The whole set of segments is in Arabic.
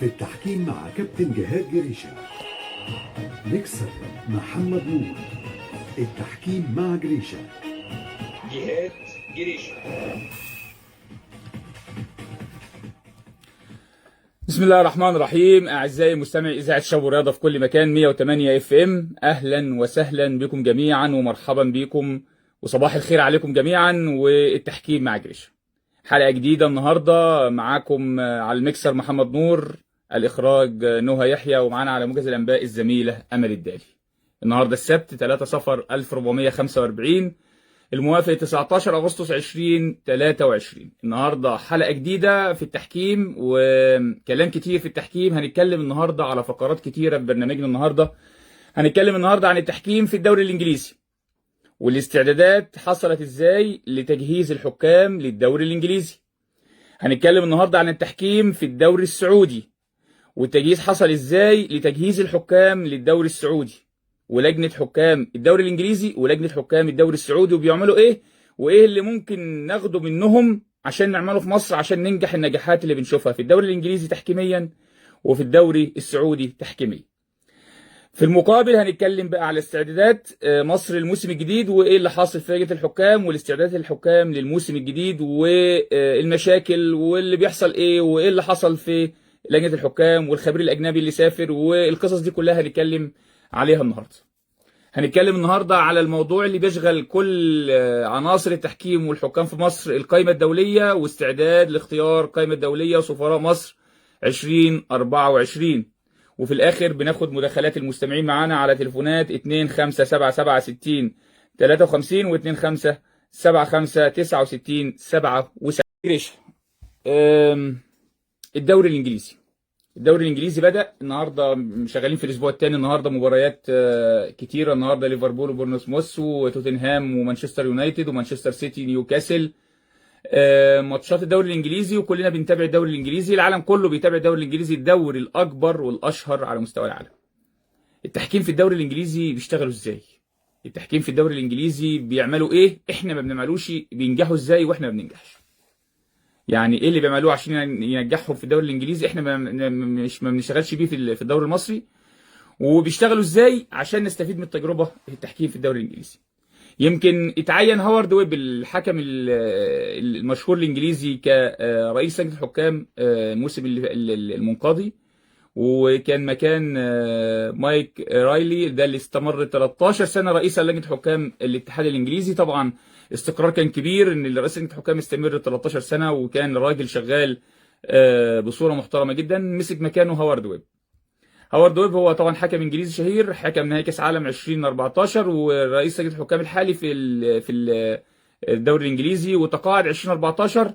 في التحكيم مع كابتن جهاد جريشة. ميكسر محمد نور. التحكيم مع جريشة. جهاد جريشة. بسم الله الرحمن الرحيم. اعزائي مستمعي اذاعه شباب الرياضه في كل مكان 108 اف ام، اهلا وسهلا بكم جميعا ومرحبا بكم وصباح الخير عليكم جميعا. والتحكيم مع جريشة، حلقه جديده النهارده معاكم على الميكسر محمد نور، الاخراج نهى يحيى، ومعانا على موجز الانباء الزميله امل الدالي. النهارده السبت 3 صفر 1445 الموافق 19 أغسطس 2023. النهاردة حلقة جديدة في التحكيم وكلام كتير في التحكيم. هنتكلم النهاردة على فقرات كتيرة في برنامجنا. النهاردة هنتكلم النهاردة عن التحكيم في الدوري الإنجليزي، والاستعدادات حصلت إزاي لتجهيز الحكام للدوري الإنجليزي. هنتكلم النهاردة عن التحكيم في الدوري السعودي، والتجهيز حصل إزاي لتجهيز الحكام للدوري السعودي، ولجنة حكام الدوري الإنجليزي ولجنة حكام الدوري السعودي، وبيعملوا إيه وإيه اللي ممكن ناخده منهم عشان نعمله في مصر عشان ننجح النجاحات اللي بنشوفها في الدوري الإنجليزي تحكيميا وفي الدوري السعودي تحكيميا. في المقابل هنتكلم بقى على استعدادات مصر للموسم الجديد، وإيه اللي حاصل في لجنة الحكام والاستعدادات الحكام للموسم الجديد، والمشاكل واللي بيحصل إيه، وإيه اللي حصل في لجنة الحكام والخبير الأجنبي اللي سافر، والقصص دي كلها هنتكلم عليها النهارده. هنتكلم النهارده على الموضوع اللي بيشغل كل عناصر التحكيم والحكام في مصر، القائمة الدولية واستعداد لاختيار قائمة دولية وسفراء مصر 2024. وفي الآخر بناخد مداخلات المستمعين معانا على تليفونات 257760 53 و 2575 69 77. الدوري الإنجليزي. الدوري الانجليزي بدأ النهارده، شغالين في الاسبوع الثاني. النهارده مباريات كتيره. النهارده ليفربول وبورنموث وتوتنهام ومانشستر يونايتد ومانشستر سيتي نيوكاسل. ماتشات الدوري الانجليزي، وكلنا بنتابع الدوري الانجليزي. العالم كله بيتابع الدوري الانجليزي، الدوري الاكبر والاشهر على مستوى العالم. التحكيم في الدوري الانجليزي بيشتغلوا ازاي؟ التحكيم في الدوري الانجليزي بيعملوا ايه؟ احنا ما بنعملوش. بينجحوا ازاي واحنا ما بننجحش؟ يعني ايه اللي بيعملوه عشان ينجحهم في الدوري الانجليزي احنا ما بنشتغلش بيه في الدوري المصري؟ وبيشتغلوا ازاي عشان نستفيد من التجربه في التحكيم في الدوري الانجليزي؟ يمكن اتعين هوارد ويب الحكم المشهور الانجليزي كرئيس لجنه الحكام الموسم المنقضي، وكان مكان مايك رايلي ده اللي استمر 13 سنه رئيسا لجنه حكام الاتحاد الانجليزي. طبعا استقرار كان كبير ان رئيس لجنه الحكام استمر 13 سنه، وكان راجل شغال بصوره محترمه جدا. مسك مكانه هوارد ويب. هوارد ويب هو طبعا حكم انجليزي شهير، حكم نهائي كاس عالم 2014 ورئيس لجنه الحكام الحالي في الدوري الانجليزي، وتقاعد 2014.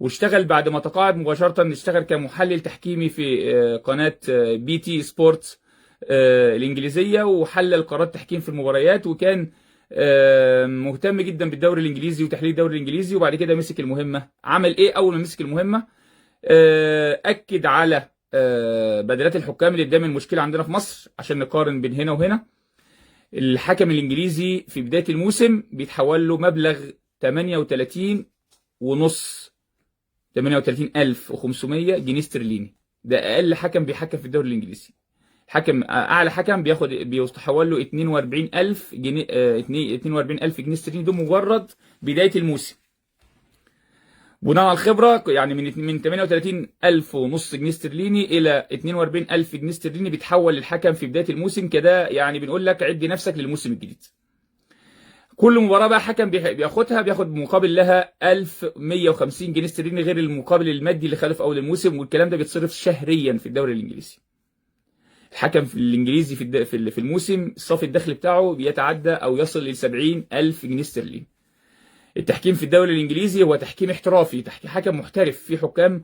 واشتغل بعد ما تقاعد مباشرة، اشتغل كمحلل تحكيمي في قناة بي تي سبورتس الإنجليزية، وحلل قرارات تحكيم في المباريات، وكان مهتم جدا بالدوري الإنجليزي وتحليل الدوري الإنجليزي. وبعد كده مسك المهمة. عمل إيه أول ما مسك المهمة؟ أكد على بدلات الحكام اللي قدام المشكلة عندنا في مصر عشان نقارن بين هنا وهنا. الحكم الإنجليزي في بداية الموسم بيتحول له مبلغ 38,500 جنيه استرليني. ده اقل حكم بيحكم في الدوري الانجليزي. اعلى حكم بيتحول له 42,000 جنيه 42,000 جنيه استرليني. ده مجرد بدايه الموسم. بناء على الخبره، يعني من 38,500 جنيه استرليني الى 42,000 جنيه استرليني بيتحول للحكم في بدايه الموسم كده. يعني بنقول لك عد نفسك للموسم الجديد. كل مباراة بقى حكم بياخدها بياخد مقابل لها 1150 جنيه استرليني، غير المقابل المادي اللي خده في أول الموسم. والكلام ده بيتصرف شهريا في الدوري الإنجليزي. الحكم في الإنجليزي في الموسم الصافي الدخل بتاعه بيتعدى أو يصل ل 70,000 جنيه استرليني. التحكيم في الدوري الإنجليزي هو تحكيم احترافي، حكم محترف. في حكام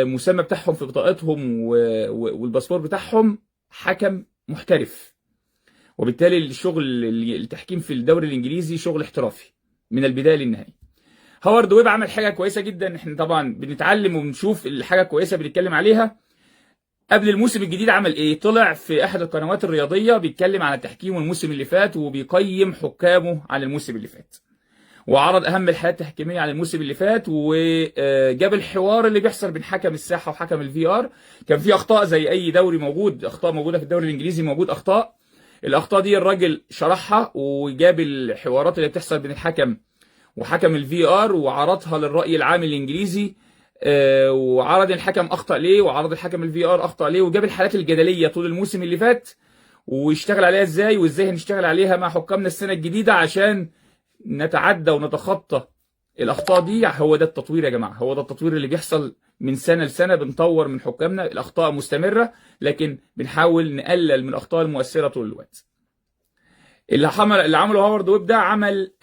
مسمى بتاعهم في بطاقتهم والباسبور بتاعهم حكم محترف، وبالتالي التحكيم في الدوري الانجليزي شغل احترافي من البدايه للنهايه. هوارد ويب عمل حاجه كويسه جدا. احنا طبعا بنتعلم وبنشوف الحاجه كويسه بنتكلم عليها. قبل الموسم الجديد عمل ايه؟ طلع في احد القنوات الرياضيه بيتكلم عن التحكيم والموسم اللي فات، وبيقيم حكامه على الموسم اللي فات. وعرض اهم الحالات التحكيميه على الموسم اللي فات، وجاب الحوار اللي بيحصل بين حكم الساحه وحكم الفي ار. كان في اخطاء زي اي دوري موجود، اخطاء موجوده في الدوري الانجليزي، موجود اخطاء. الاخطاء دي الراجل شرحها وجاب الحوارات اللي بتحصل بين الحكم وحكم الفي ار وعرضها للراي العام الانجليزي، وعرض الحكم اخطا ليه، وعرض الحكم الفي ار اخطا ليه، وجاب الحالات الجدليه طول الموسم اللي فات واشتغل عليها ازاي، وازاي هنشتغل عليها مع حكامنا السنه الجديده عشان نتعدى ونتخطى الاخطاء دي. هو ده التطوير يا جماعه، هو ده التطوير اللي بيحصل من سنه لسنه. بنطور من حكامنا، الاخطاء مستمره لكن بنحاول نقلل من الاخطاء المؤثره طول الوقت. اللي عمله هوارد ويب ده عمل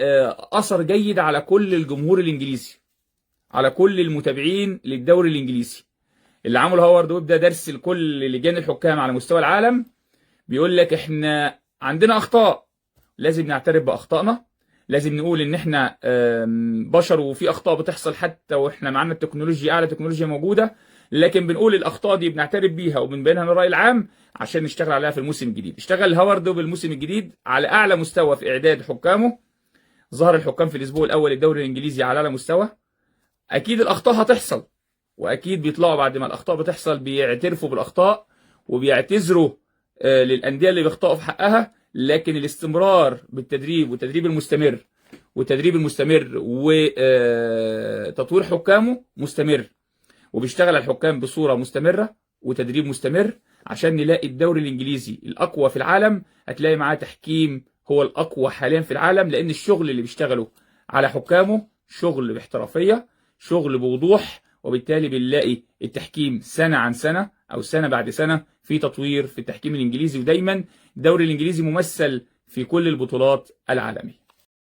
اثر جيد على كل الجمهور الانجليزي، على كل المتابعين للدوري الانجليزي. اللي عمله هوارد ويب ده درس لكل لجان الحكام على مستوى العالم، بيقول لك احنا عندنا اخطاء، لازم نعترف باخطائنا، لازم نقول ان احنا بشر وفي اخطاء بتحصل حتى واحنا معانا التكنولوجيا، اعلى تكنولوجيا موجوده، لكن بنقول الاخطاء دي بنعترف بيها وبنبينها للراي العام عشان نشتغل عليها في الموسم الجديد. اشتغل هوارد بالموسم الجديد على اعلى مستوى في اعداد حكامه. ظهر الحكام في الاسبوع الاول الدوري الانجليزي على اعلى مستوى. اكيد الاخطاء هتحصل، واكيد بيطلعوا بعد ما الاخطاء بتحصل بيعترفوا بالاخطاء وبيعتذروا للانديه اللي بيخطئوا في حقها، لكن الاستمرار بالتدريب والتدريب المستمر وتطوير حكامه مستمر، وبيشتغل على الحكام بصوره مستمره وتدريب مستمر عشان نلاقي الدوري الانجليزي الاقوى في العالم. هتلاقي معاه تحكيم هو الاقوى حاليا في العالم، لان الشغل اللي بيشتغله على حكامه شغل باحترافيه، شغل بوضوح، وبالتالي بنلاقي التحكيم سنه عن سنه او سنه بعد سنه في تطوير في التحكيم الانجليزي، ودايما الدوري الانجليزي ممثل في كل البطولات العالميه.